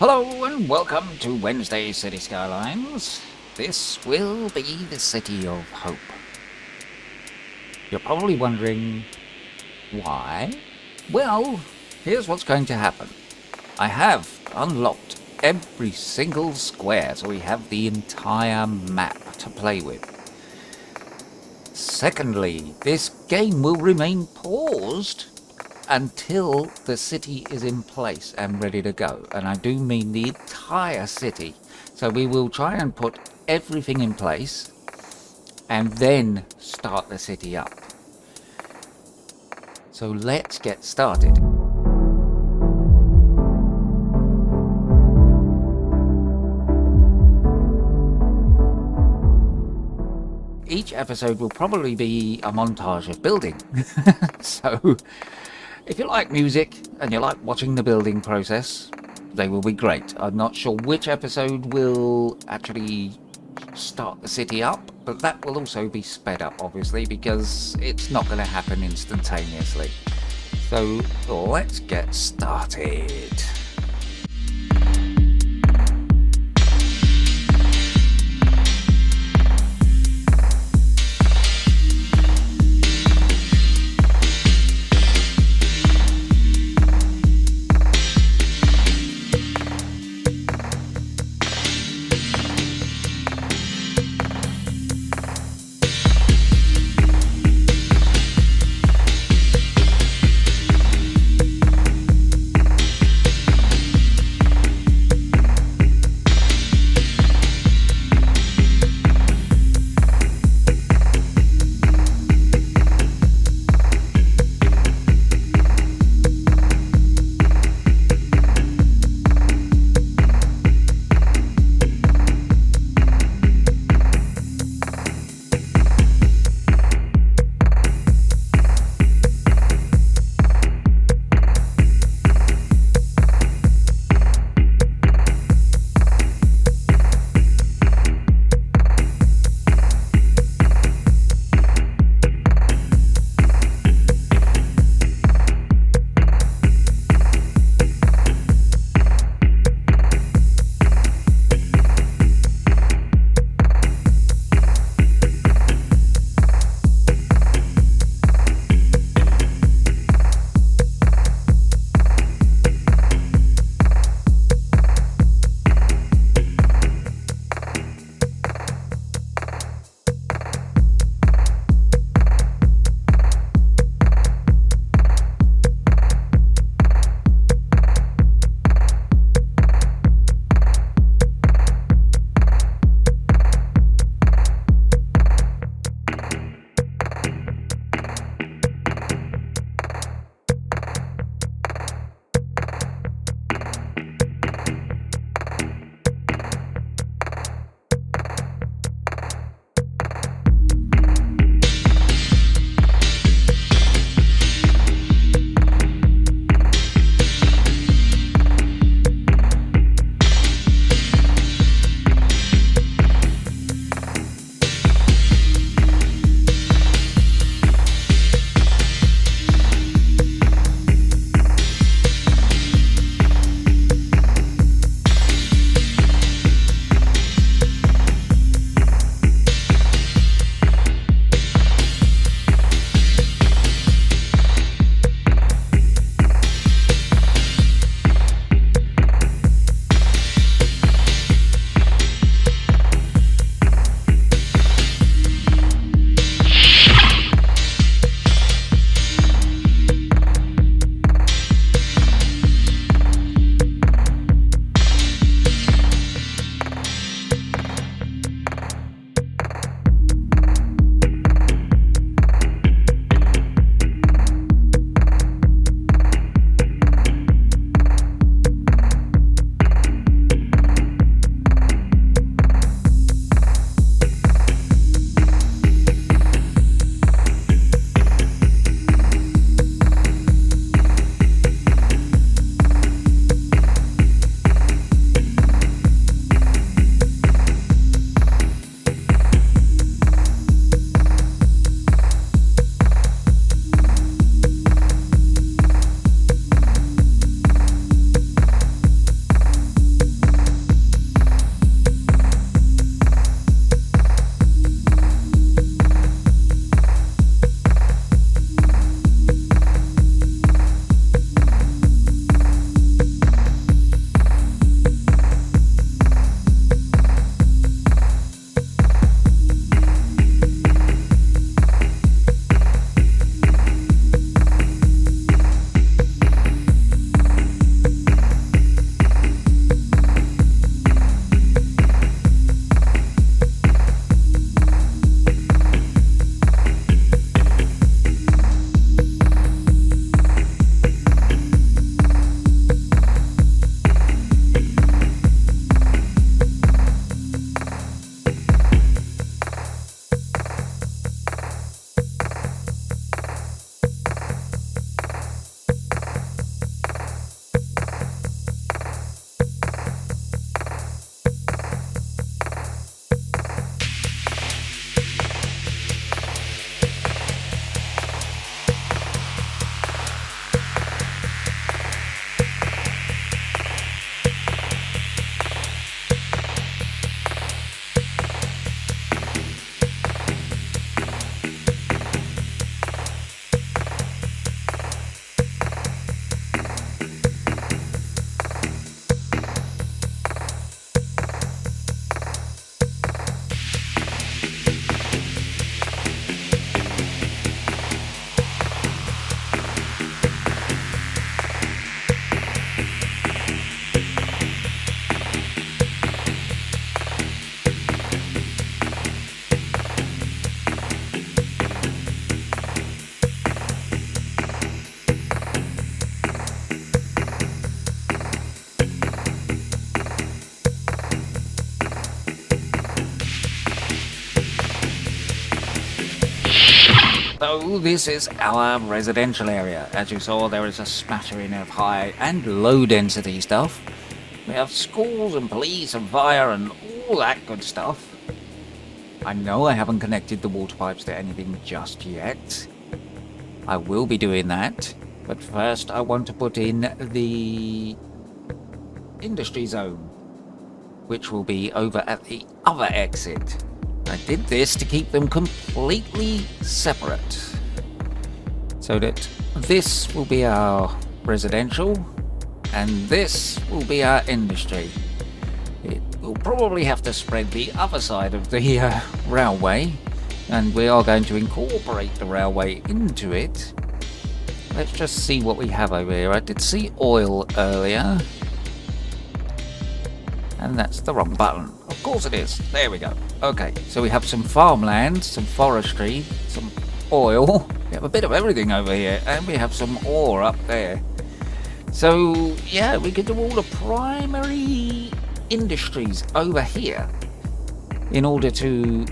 Hello and welcome to Wednesday's City Skylines. This will be the City of Hope. You're probably wondering why? Well, here's what's going to happen. I have unlocked every single square, so we have the entire map to play with. Secondly, this game will remain paused until the city is in place and ready to go. And I do mean the entire city. So we will try and put everything in place and then start the city up. So let's get started. Each episode will probably be a montage of building. So if you like music and you like watching the building process, they will be great. I'm not sure which episode will actually start the city up, but that will also be sped up, obviously, because it's not going to happen instantaneously. So let's get started. So this is our residential area. As you saw, there is a smattering of high and low density stuff. We have schools and police and fire and all that good stuff. I know I haven't connected the water pipes to anything just yet. I will be doing that, but first I want to put in the industry zone, which will be over at the other exit. I did this to keep them completely separate, so that this will be our residential and this will be our industry. It will probably have to spread the other side of the railway, and we are going to incorporate the railway into it. Let's just see what we have over here. I did see oil earlier, and that's the wrong button. Of course it is. There we go. Okay, so we have some farmland, some forestry, some oil. We have a bit of everything over here, and we have some ore up there. So yeah, we could do all the primary industries over here in order to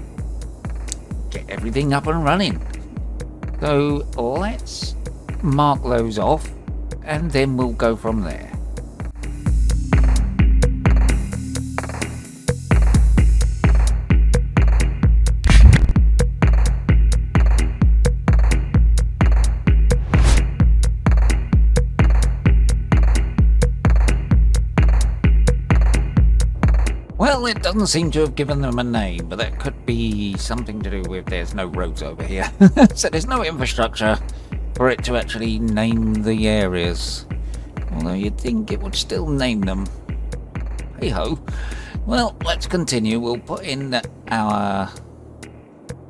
get everything up and running. So let's mark those off, and then we'll go from there. Well, it doesn't seem to have given them a name, but that could be something to do with there's no roads over here. So there's no infrastructure for it to actually name the areas. Although you'd think it would still name them. Hey ho. Well, let's continue. We'll put in our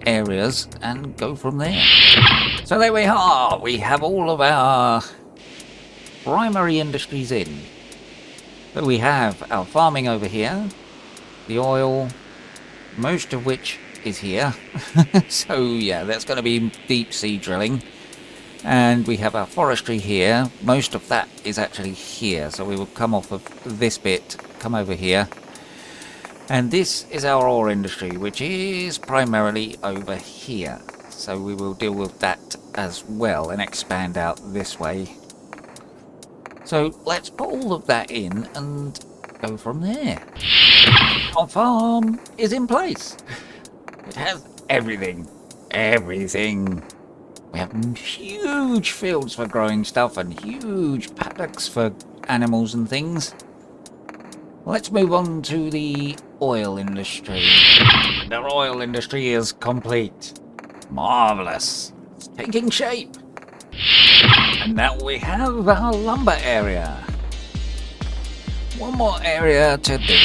areas and go from there. So there we are. We have all of our primary industries in. So we have our farming over here. The oil, most of which is here. So yeah, that's going to be deep sea drilling. And we have our forestry here. Most of that is actually here. So we will come off of this bit, come over here. And this is our ore industry, which is primarily over here. So we will deal with that as well and expand out this way. So let's put all of that in and go from there. Our farm is in place. It has everything. Everything. We have huge fields for growing stuff and huge paddocks for animals and things. Let's move on to the oil industry. The oil industry is complete. Marvellous. It's taking shape. And now we have our lumber area. One more area to do.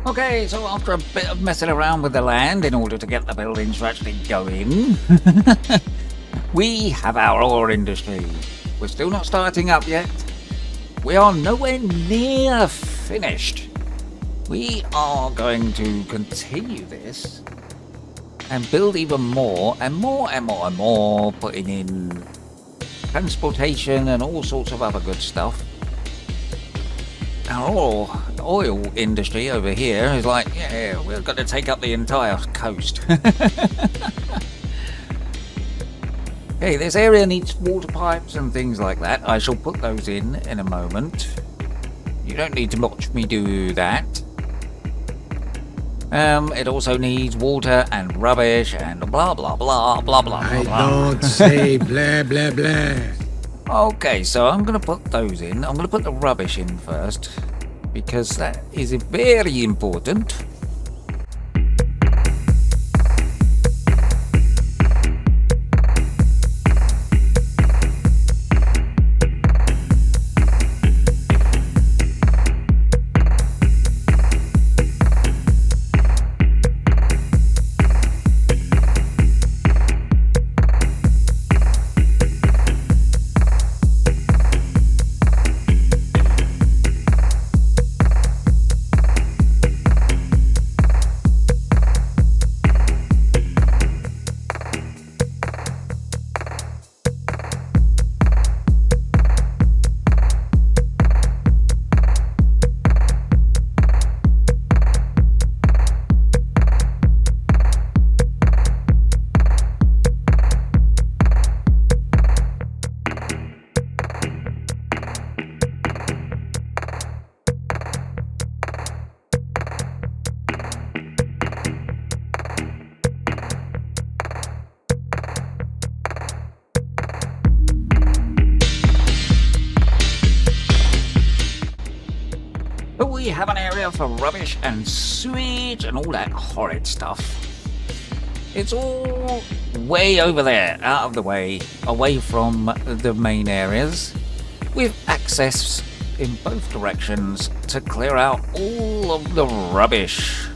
Okay, so after a bit of messing around with the land in order to get the buildings to actually go in, we have our ore industry. We're still not starting up yet. We are nowhere near finished. We are going to continue this and build even more and more and more and more, putting in transportation and all sorts of other good stuff. Our oil industry over here is like, yeah, we're going to take up the entire coast. Okay, this area needs water pipes and things like that. I shall put those in a moment. You don't need to watch me do that. It also needs water and rubbish and blah blah blah blah blah blah. I don't say blah blah blah. Okay, so I'm going to put those in. I'm going to put the rubbish in first, because that is very important. we have an area for rubbish and sewage and all that horrid stuff. It's all way over there, out of the way, away from the main areas, with access in both directions to clear out all of the rubbish.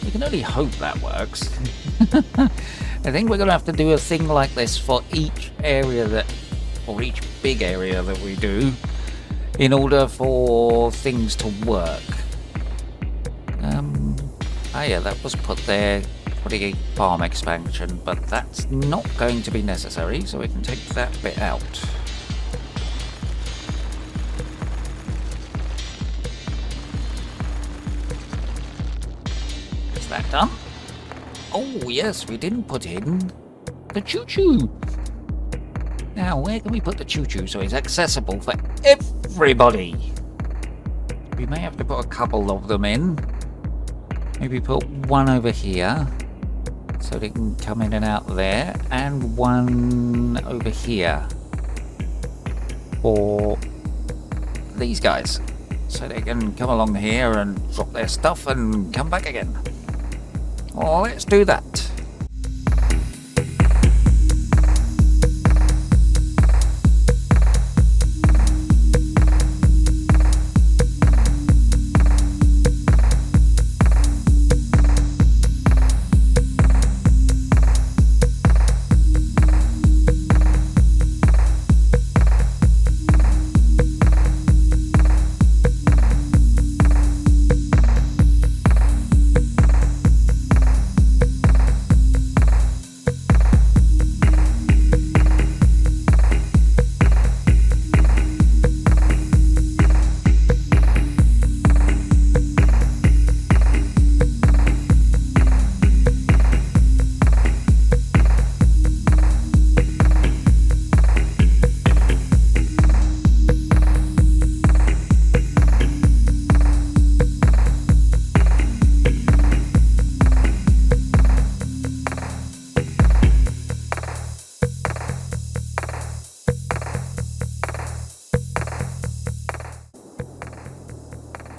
We can only hope that works. I think we're going to have to do a thing like this for each area or each big area that we do, in order for things to work. Yeah, that was put there for the farm expansion, but that's not going to be necessary, so we can take that bit out. Is that done? Oh yes, we didn't put in the choo-choo. Now, where can we put the choo-choo so it's accessible for everybody? We may have to put a couple of them in. Maybe put one over here, so they can come in and out there, and one over here for these guys, so they can come along here and drop their stuff and come back again. Well, let's do that.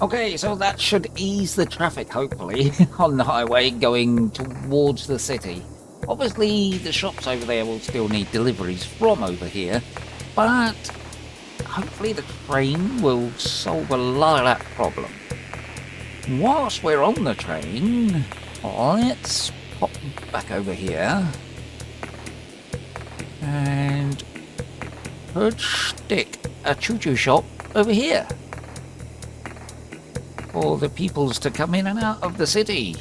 Okay, so that should ease the traffic, hopefully, on the highway going towards the city. Obviously, the shops over there will still need deliveries from over here, but hopefully the train will solve a lot of that problem. Whilst we're on the train, let's pop back over here and could stick a choo-choo shop over here for the peoples to come in and out of the city.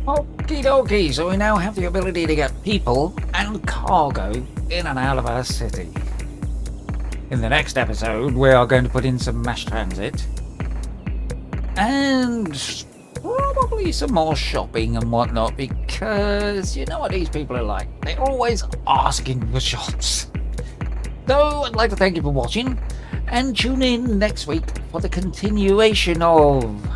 Okie dokie, so we now have the ability to get people and cargo in and out of our city. In the next episode, we are going to put in some mass transit. And probably some more shopping and whatnot, because you know what these people are like. They're always asking for shops. So I'd like to thank you for watching, and tune in next week for the continuation of